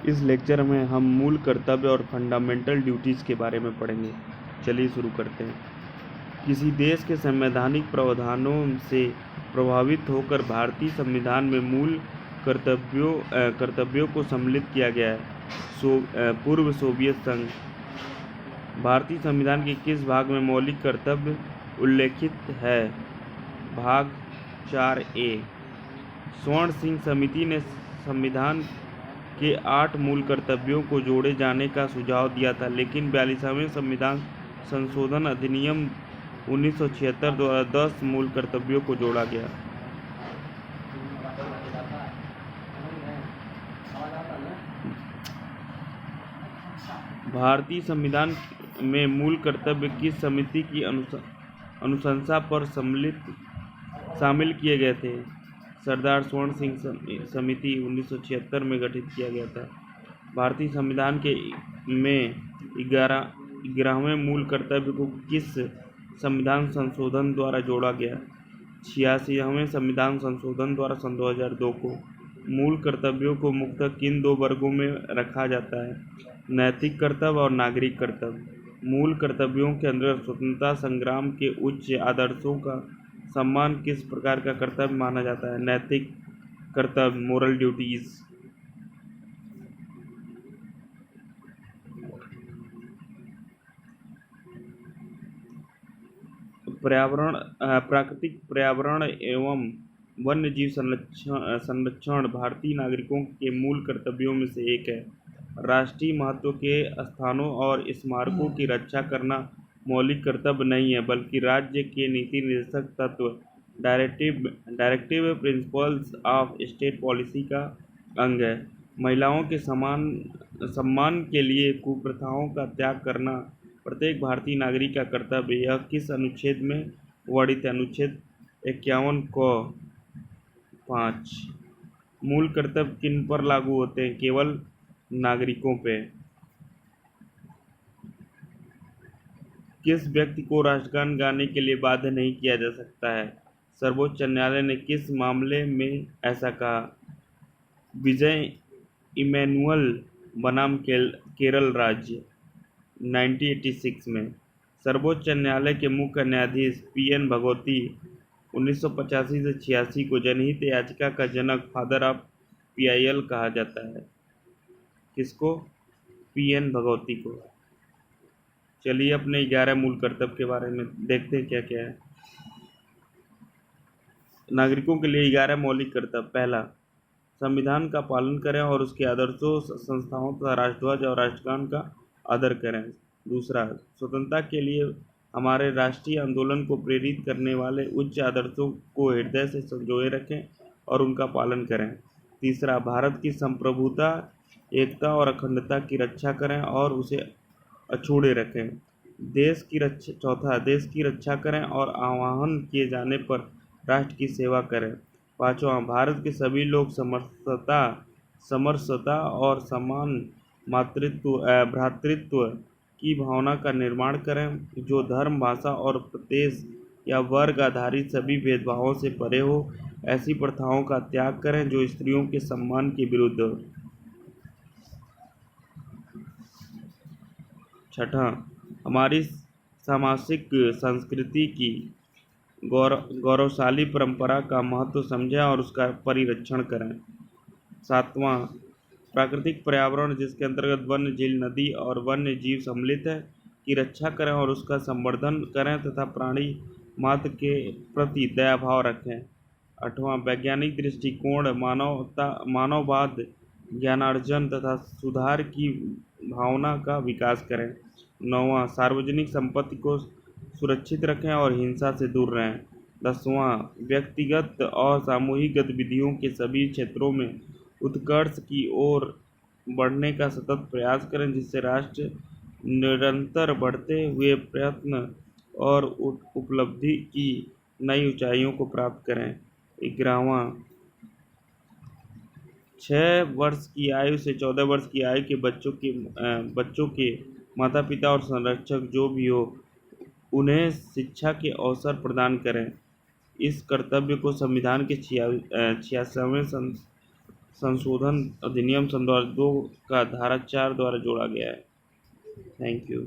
इस लेक्चर में हम मूल कर्तव्य और फंडामेंटल ड्यूटीज़ के बारे में पढ़ेंगे। चलिए शुरू करते हैं। किसी देश के संवैधानिक प्रावधानों से प्रभावित होकर भारतीय संविधान में मूल कर्तव्यों को सम्मिलित किया गया है। पूर्व सोवियत संघ। भारतीय संविधान के किस भाग में मौलिक कर्तव्य उल्लेखित है? भाग 4A। स्वर्ण सिंह समिति ने संविधान के 8 मूल कर्तव्यों को जोड़े जाने का सुझाव दिया था, लेकिन 42वें संविधान संशोधन अधिनियम 1976 द्वारा 10 मूल कर्तव्यों को जोड़ा गया। भारतीय संविधान में मूल कर्तव्य किस समिति की अनुशंसा पर शामिल किए गए थे? सरदार स्वर्ण सिंह समिति 1976 में गठित किया गया था। भारतीय संविधान में 11वें मूल कर्तव्य को किस संविधान संशोधन द्वारा जोड़ा गया? 86वें संविधान संशोधन द्वारा सन 2002 को। मूल कर्तव्यों को मुख्यतः किन 2 वर्गों में रखा जाता है? नैतिक कर्तव्य और नागरिक कर्तव्य। मूल कर्तव्यों के अंदर स्वतंत्रता संग्राम के उच्च आदर्शों का सम्मान किस प्रकार का कर्तव्य माना जाता है? नैतिक कर्तव्य, मोरल ड्यूटीज। प्राकृतिक पर्यावरण एवं वन्य जीव संरक्षण भारतीय नागरिकों के मूल कर्तव्यों में से एक है। राष्ट्रीय महत्व के स्थानों और स्मारकों की रक्षा करना मौलिक कर्तव्य नहीं है, बल्कि राज्य के नीति निर्देशक तत्व directive principles of state policy का अंग है। महिलाओं के सम्मान के लिए कुप्रथाओं का त्याग करना प्रत्येक भारतीय नागरिक का कर्तव्य। यह किस अनुच्छेद में वर्णित है? अनुच्छेद 51 क 5। मूल कर्तव्य किन पर लागू होते हैं? केवल नागरिकों पे। किस व्यक्ति को राष्ट्रगान गाने के लिए बाध्य नहीं किया जा सकता है? सर्वोच्च न्यायालय ने किस मामले में ऐसा कहा? विजय इमैनुअल बनाम केरल राज्य 1986 में। सर्वोच्च न्यायालय के मुख्य न्यायाधीश PN भगवती 1985 से 86 को जनहित याचिका का जनक, फादर ऑफ PIL कहा जाता है। किसको? PN भगवती को। चलिए अपने 11 मूल कर्तव्य के बारे में देखते हैं क्या क्या है। नागरिकों के लिए 11 मौलिक कर्तव्य। पहला, संविधान का पालन करें और उसके आदर्शों, संस्थाओं तथा राष्ट्रध्वज और राष्ट्रगान का आदर करें। दूसरा, स्वतंत्रता के लिए हमारे राष्ट्रीय आंदोलन को प्रेरित करने वाले उच्च आदर्शों को हृदय से संजोए रखें और उनका पालन करें। तीसरा, भारत की संप्रभुता, एकता और अखंडता की रक्षा करें और उसे अछूते रखें। चौथा, देश की रक्षा करें और आह्वान किए जाने पर राष्ट्र की सेवा करें। पांचवा, भारत के सभी लोग समरसता और समान भ्रातृत्व की भावना का निर्माण करें, जो धर्म, भाषा और प्रदेश या वर्ग आधारित सभी भेदभावों से परे हो। ऐसी प्रथाओं का त्याग करें जो स्त्रियों के सम्मान के विरुद्ध हो। छठा, हमारी सामाजिक संस्कृति की गौरवशाली परंपरा का महत्व समझें और उसका परिरक्षण करें। सातवां, प्राकृतिक पर्यावरण, जिसके अंतर्गत वन्य, झील, नदी और वन्य जीव सम्मिलित है, की रक्षा करें और उसका संवर्धन करें तथा प्राणी मात्र के प्रति दया भाव रखें। आठवां, वैज्ञानिक दृष्टिकोण, मानववाद, ज्ञानार्जन तथा सुधार की भावना का विकास करें। नौवां, सार्वजनिक संपत्ति को सुरक्षित रखें और हिंसा से दूर रहें। 10वां, व्यक्तिगत और सामूहिक गतिविधियों के सभी क्षेत्रों में उत्कर्ष की ओर बढ़ने का सतत प्रयास करें, जिससे राष्ट्र निरंतर बढ़ते हुए प्रयत्न और उपलब्धि की नई ऊंचाइयों को प्राप्त करें। 11वां, 6 वर्ष की आयु से 14 वर्ष की आयु के बच्चों के माता पिता और संरक्षक जो भी हो, उन्हें शिक्षा के अवसर प्रदान करें। इस कर्तव्य को संविधान के 86वें संशोधन अधिनियम सन 2002 का धारा 4 द्वारा जोड़ा गया है। Thank you.